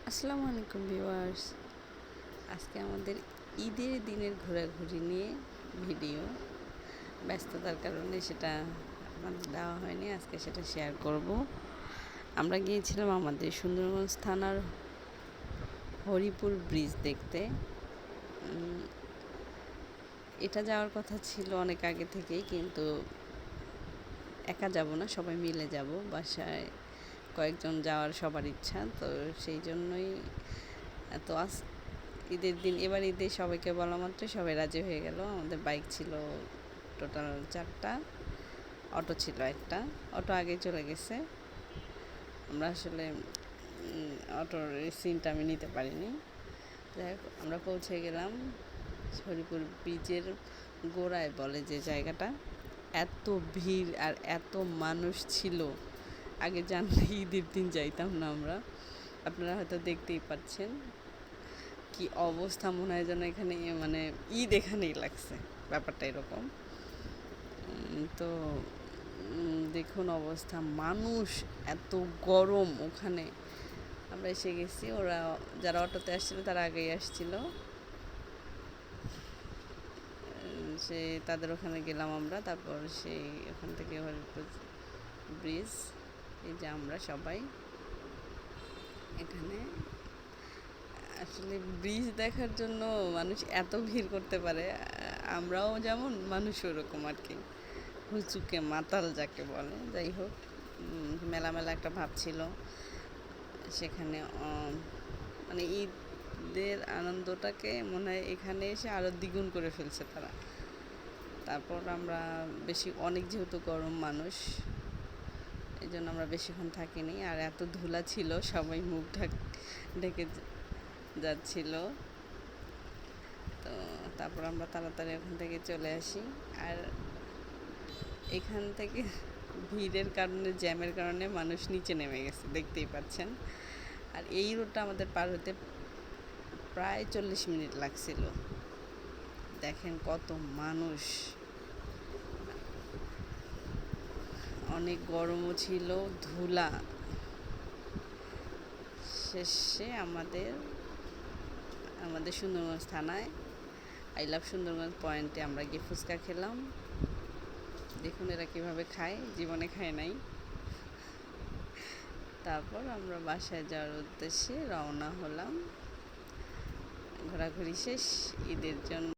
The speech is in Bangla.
আসসালামু আলাইকুম ভিউয়ার্স। আজকে আমাদের ঈদের দিনের ঘোরাঘুরি নিয়ে ভিডিও। ব্যস্ততার কারণে সেটা আপনাদের দেওয়া হয়নি, আজকে সেটা শেয়ার করব। আমরা গিয়েছিলাম আমাদের সুন্দরগঞ্জ থানার হরিপুর ব্রিজ দেখতে। এটা যাওয়ার কথা ছিল অনেক আগে থেকেই, কিন্তু একা যাব না, সবাই মিলে যাব। বাসায় কয়েকজন যাওয়ার সবার ইচ্ছা, তো সেই জন্যই তো ঈদের দিন, এবার ঈদে সবাইকে বলা মাত্রই সবাই রাজি হয়ে গেল। আমাদের বাইক ছিল টোটাল 4টা, অটো ছিল একটা, অটো আগে চলে গেছে। আমরা আসলে অটোর সিনটা আমি নিতে পারিনি। যাই হোক, আমরা পৌঁছে গেলাম হরিপুর ব্রিজের গোড়ায় বলে যে জায়গাটা। এত ভিড় আর এত মানুষ ছিল, আগে জানলে ঈদের দিন যাইতাম না আমরা। আপনারা হয়তো দেখতেই পাচ্ছেন কি অবস্থা, মনে হয় যেন এখানে মানে ঈদ এখানেই লাগছে, ব্যাপারটা এরকম। তো দেখুন অবস্থা, মানুষ, এত গরম। ওখানে আমরা এসে গেছি, ওরা যারা অটোতে আসছিল তারা আগেই আসছিল। সে তাদের ওখানে গেলাম আমরা, তারপর সেই ওখান থেকে হরিপুর ব্রিজ, এই যে আমরা সবাই এখানে। আসলে ব্রিজ দেখার জন্য মানুষ এত ভিড় করতে পারে, আমরাও যেমন, মানুষ ওরকম আর কি, হুচুকে মাতাল যাকে বলে। যাই হোক, মেলা মেলা একটা ভাব ছিল সেখানে। মানে ঈদের আনন্দটাকে মনে হয় এখানে এসে আরও দ্বিগুণ করে ফেলছে তারা। তারপর আমরা অনেক যেহেতু গরম মানুষ, এই জন্য আমরা বেশিক্ষণ থাকিনি। আর এত ধুলা ছিল, সবাই মুখ ঢেকে যাচ্ছিল। তো তারপর আমরা তাড়াতাড়ি ওখান থেকে চলে আসি। আর এখান থেকে ভিড়ের কারণে, জ্যামের কারণে মানুষ নিচে নেমে গেছে, দেখতেই পাচ্ছেন। আর এই রোডটা আমাদের পার হতে প্রায় 40 মিনিট লাগছিল। দেখেন কত মানুষ, অনেক গরমও ছিল, ধুলা। শেষে আমাদের সুন্দরগঞ্জ থানায় আই লাভ সুন্দরগঞ্জ পয়েন্টে আমরা গিয়ে ফুচকা খেলাম। দেখুন এরা কীভাবে খায়, জীবনে খায় নাই। তারপর আমরা বাসায় যাওয়ার উদ্দেশ্যে রওনা হলাম। ঘোরাঘুরি শেষ, ঈদের জন্য